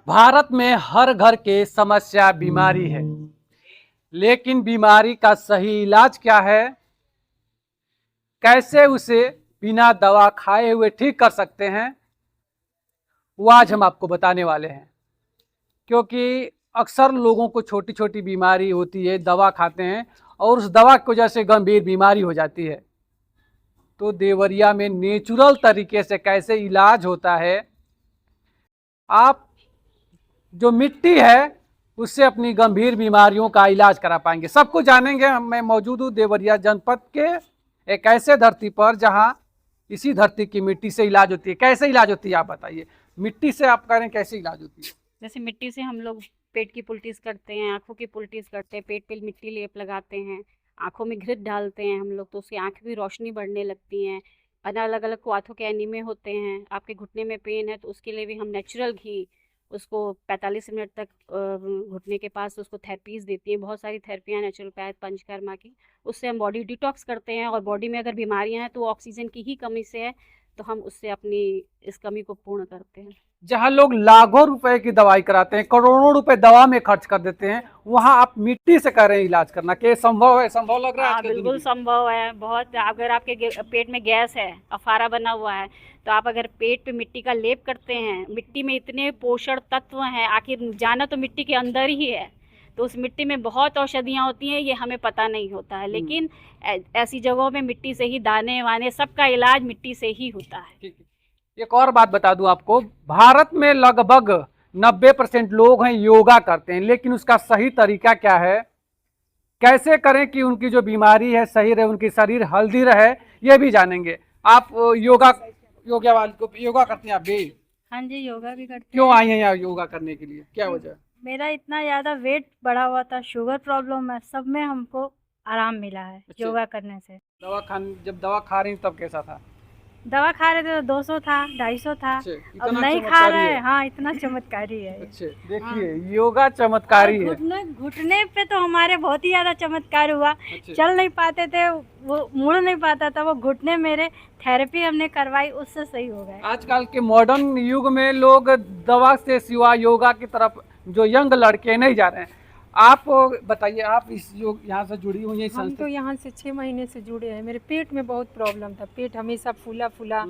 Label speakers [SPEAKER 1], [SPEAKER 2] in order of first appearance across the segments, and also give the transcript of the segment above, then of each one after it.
[SPEAKER 1] भारत में हर घर के समस्या बीमारी है, लेकिन बीमारी का सही इलाज क्या है, कैसे उसे बिना दवा खाए हुए ठीक कर सकते हैं, वो आज हम आपको बताने वाले हैं। क्योंकि अक्सर लोगों को छोटी छोटी बीमारी होती है, दवा खाते हैं और उस दवा की वजह से गंभीर बीमारी हो जाती है। तो देवरिया में नेचुरल तरीके से कैसे इलाज होता है, आप जो मिट्टी है उससे अपनी गंभीर बीमारियों का इलाज करा पाएंगे। सब कुछ जानेंगे। मैं मौजूद हूँ देवरिया जनपद के एक ऐसे धरती पर जहाँ इसी धरती की मिट्टी से इलाज होती है। कैसे इलाज होती है आप बताइए, मिट्टी से आप कह रहे हैं कैसे इलाज होती है?
[SPEAKER 2] जैसे मिट्टी से हम लोग पेट की पुल्टीज करते हैं, आँखों की पुल्टीज करते हैं, पेट पे मिट्टी लेप लगाते हैं, आँखों में घृत डालते हैं हम लोग, तो उससे आँख की रोशनी बढ़ने लगती हैं। अलग अलग क्वाथों के एनीमिया होते हैं, आपके घुटने में पेन है तो उसके लिए भी हम नेचुरल घी उसको 45 मिनट तक घुटने के पास उसको थेरेपीज देती हैं। बहुत सारी थेरेपियाँ नेचुरोपैथ पंचकर्मा की, उससे हम बॉडी डिटॉक्स करते हैं। और बॉडी में अगर बीमारियां हैं तो ऑक्सीजन की ही कमी से है, तो हम उससे अपनी इस कमी को पूर्ण करते हैं।
[SPEAKER 1] जहाँ लोग लाखों रुपए की दवाई कराते हैं, करोड़ों रुपए दवा में खर्च कर देते हैं, वहाँ आप मिट्टी से कर रहे हैं इलाज करना। क्या संभव है? संभव लग रहा है?
[SPEAKER 2] हाँ, बिल्कुल संभव है। बहुत, अगर आपके पेट में गैस है, अफारा बना हुआ है, तो आप अगर पेट पे मिट्टी का लेप करते हैं, मिट्टी में इतने पोषण तत्व हैं, आखिर जाना तो मिट्टी के अंदर ही है, तो उस मिट्टी में बहुत औषधियाँ होती हैं, ये हमें पता नहीं होता है। लेकिन ऐसी जगहों में मिट्टी से ही दाने वाने सबका इलाज मिट्टी से ही होता है।
[SPEAKER 1] ठीक है। एक और बात बता दूं आपको, भारत में लगभग 90% लोग हैं योगा करते हैं, लेकिन उसका सही तरीका क्या है, कैसे करें कि उनकी जो बीमारी है सही रहे, उनकी शरीर हेल्दी रहे, ये भी जानेंगे। आप योगा करती हैं आप भी?
[SPEAKER 3] हाँ जी, योगा भी करते
[SPEAKER 1] क्यों
[SPEAKER 3] हैं।
[SPEAKER 1] आई हैं यहाँ योगा करने के लिए, क्या वजह?
[SPEAKER 3] मेरा इतना ज़्यादा वेट बढ़ा हुआ था, शुगर प्रॉब्लम है, सब में हमको आराम मिला है
[SPEAKER 1] अच्छा।
[SPEAKER 3] योगा करने से।
[SPEAKER 1] जब दवा खा रही तब कैसा था?
[SPEAKER 3] दवा खा रहे थे तो 200 था, 250 था।
[SPEAKER 1] अच्छा,
[SPEAKER 3] अब
[SPEAKER 1] इतना
[SPEAKER 3] नहीं खा
[SPEAKER 1] चमत्कारी
[SPEAKER 3] रहे
[SPEAKER 1] है।
[SPEAKER 3] हैं। हाँ, इतना चमत्कारी है।
[SPEAKER 1] अच्छे, देखिए योगा चमत्कारी है।
[SPEAKER 3] घुटने पे तो हमारे बहुत ही ज़्यादा चमत्कार हुआ।
[SPEAKER 1] अच्छा।
[SPEAKER 3] चल नहीं पाते थे, वो मुड़ नहीं पाता था, वो घुटने मेरे थेरेपी हमने करवाई, उससे सही हो गए।
[SPEAKER 1] आजकल के मॉडर्न युग में लोग दवा से सिवा योगा की तरफ जो यंग लड़के नहीं जा रहे हैं। आप बताइए, आप इस योग यहाँ से जुड़ी हुई हैं?
[SPEAKER 4] हम तो यहाँ से 6 महीने से जुड़े हैं। मेरे पेट में बहुत प्रॉब्लम था, पेट हमेशा फूला फूला,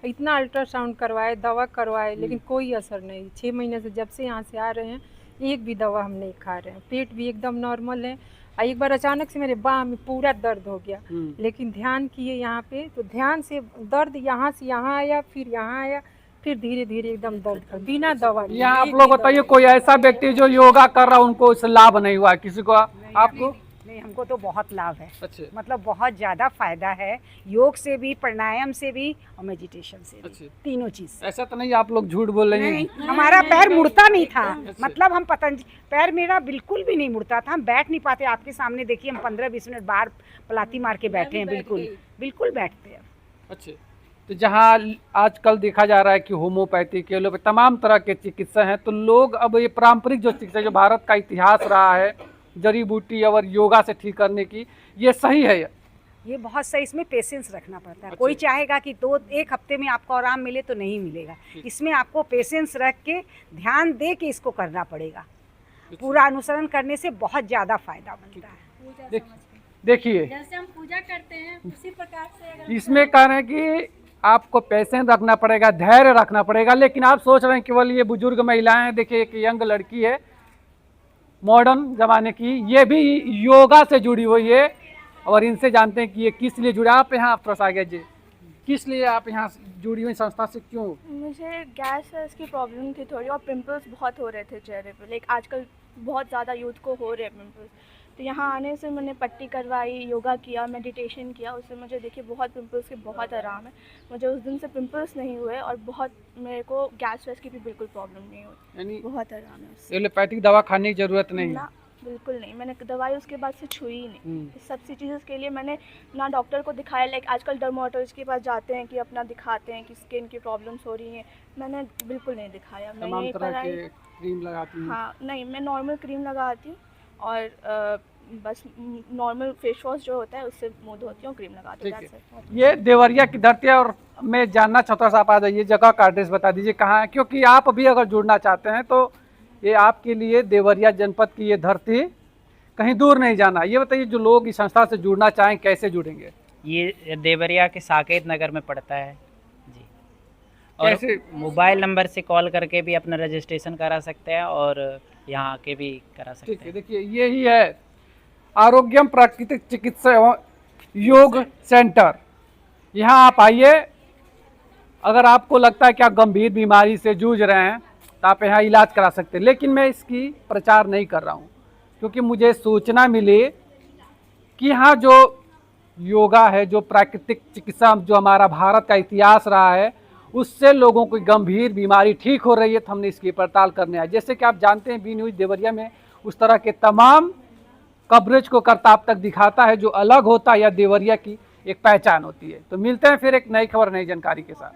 [SPEAKER 4] इतना अल्ट्रासाउंड करवाए, दवा करवाए, लेकिन कोई असर नहीं। 6 महीने से जब से यहाँ से आ रहे हैं, एक भी दवा हम नहीं खा रहे हैं। पेट भी एकदम नॉर्मल है। एक बार अचानक से मेरे बाह में पूरा दर्द हो गया, लेकिन ध्यान किए यहाँ पे, तो ध्यान से दर्द यहाँ से यहाँ आया, फिर यहाँ आया, फिर धीरे धीरे एकदम दर्द कर, बिना दवा।
[SPEAKER 1] यहाँ आप लोग बताइए, कोई ऐसा व्यक्ति जो योगा कर रहा है उनको इससे लाभ नहीं हुआ किसी को? आपको?
[SPEAKER 5] नहीं, हमको तो बहुत लाभ है।
[SPEAKER 1] अच्छे।
[SPEAKER 5] मतलब बहुत ज़्यादा फायदा है, योग से भी, प्राणायाम से भी और मेडिटेशन से भी।
[SPEAKER 1] अच्छे।
[SPEAKER 5] तीनों चीज़।
[SPEAKER 1] ऐसा तो नहीं आप लोग झूठ बोल रहे हैं?
[SPEAKER 5] हमारा पैर मुड़ता नहीं था। मतलब हम पतंजलि, पैर मेरा बिल्कुल भी नहीं मुड़ता था, हम बैठ नहीं पाते। आपके सामने देखिए, हम 15-20 मिनट बाहर पलाती मार के बैठे हैं, बिल्कुल बिल्कुल बैठते हैं।
[SPEAKER 1] अच्छे। तो जहाँ आजकल देखा जा रहा है कि होम्योपैथिक के लोग तमाम तरह के चिकित्सा हैं, तो लोग अब ये पारंपरिक जो चिकित्सा, जो भारत का इतिहास रहा है जड़ी बूटी और योगा से ठीक करने की, ये सही है?
[SPEAKER 5] ये बहुत सही। इसमें पेशेंस रखना पड़ता है। कोई चाहेगा कि एक हफ्ते में आपको आराम मिले, तो नहीं मिलेगा। इसमें आपको पेशेंस रख के, ध्यान दे के इसको करना पड़ेगा। पूरा अनुसरण करने से बहुत ज़्यादा फायदा मिलता है।
[SPEAKER 1] देखिए,
[SPEAKER 3] जैसे हम पूजा करते हैं उसी प्रकार से अगर
[SPEAKER 1] इसमें कह रहे हैं कि आपको पेशेंस रखना पड़ेगा, धैर्य रखना पड़ेगा, लेकिन आप सोच रहे हैं केवल ये बुजुर्ग महिलाएं। देखिए, एक यंग लड़की है मॉडर्न जमाने की, ये भी योगा से जुड़ी हुई है, और इनसे जानते हैं कि ये किस लिए जुड़ा। आप यहाँ थोड़ा आगे जी, किस लिए आप यहाँ जुड़ी हुई संस्था से, क्यों?
[SPEAKER 6] मुझे गैस की प्रॉब्लम थी थोड़ी, और पिंपल्स बहुत हो रहे थे चेहरे पे। लाइक आजकल बहुत ज़्यादा यूथ को हो रहे हैं पिंपल्स, तो यहाँ आने से मैंने पट्टी करवाई, योगा किया, मेडिटेशन किया, उससे मुझे देखिए बहुत पिंपल्स के बहुत आराम है। मुझे उस दिन से पिंपल्स नहीं हुए, और बहुत मेरे को गैस की भी बिल्कुल प्रॉब्लम नहीं हुई, बहुत आराम है उससे।
[SPEAKER 1] एलोपैथिक दवा खाने की जरूरत नहीं
[SPEAKER 6] ना, बिल्कुल नहीं। मैंने दवाई उसके बाद से छुई ही नहीं। सब सी चीज़ों के लिए मैंने ना डॉक्टर को दिखाया। लाइक आजकल डर्मेटोलॉजिस्ट के पास जाते हैं कि अपना दिखाते हैं कि स्किन की प्रॉब्लम्स हो रही हैं, मैंने बिल्कुल नहीं दिखाया। मैं
[SPEAKER 1] तमाम
[SPEAKER 6] यही
[SPEAKER 1] तरह
[SPEAKER 6] पर
[SPEAKER 1] के क्रीम लगाती हूँ?
[SPEAKER 6] हाँ, नहीं, मैं नॉर्मल क्रीम लगाती हूँ, और बस नॉर्मल फेस वॉश जो होता है उससे मुँह धोती हूँ, क्रीम लगाती हूँ। that's it।
[SPEAKER 1] ये देवरिया की धरती है, और मैं जानना चाहता हूँ, आप आ जाइए, जगह का एड्रेस बता दीजिए कहाँ है, क्योंकि आप भी अगर जुड़ना चाहते हैं तो ये आपके लिए देवरिया जनपद की ये धरती, कहीं दूर नहीं जाना। ये बताइए, जो लोग इस संस्था से जुड़ना चाहें कैसे जुड़ेंगे?
[SPEAKER 7] ये देवरिया के साकेत नगर में पड़ता है जी। और
[SPEAKER 1] कैसे?
[SPEAKER 7] मोबाइल नंबर से कॉल करके भी अपना रजिस्ट्रेशन करा सकते हैं और यहाँ आके भी करा सकते
[SPEAKER 1] ठीक है,
[SPEAKER 7] हैं।
[SPEAKER 1] देखिए यही है आरोग्यम प्राकृतिक चिकित्सा एवं योग सेंटर। यहाँ आप आइए, अगर आपको लगता है कि आप गंभीर बीमारी से जूझ रहे हैं तो आप यहाँ इलाज करा सकते हैं। लेकिन मैं इसकी प्रचार नहीं कर रहा हूँ, क्योंकि मुझे सूचना मिली कि यहाँ जो योगा है, जो प्राकृतिक चिकित्सा, जो हमारा भारत का इतिहास रहा है, उससे लोगों की गंभीर बीमारी ठीक हो रही है। तो हमने इसकी पड़ताल करने आए। जैसे कि आप जानते हैं, बी न्यूज़ देवरिया में उस तरह के तमाम कवरेज को करताब तक दिखाता है जो अलग होता है या देवरिया की एक पहचान होती है। तो मिलते हैं फिर एक नई खबर, नई जानकारी के साथ।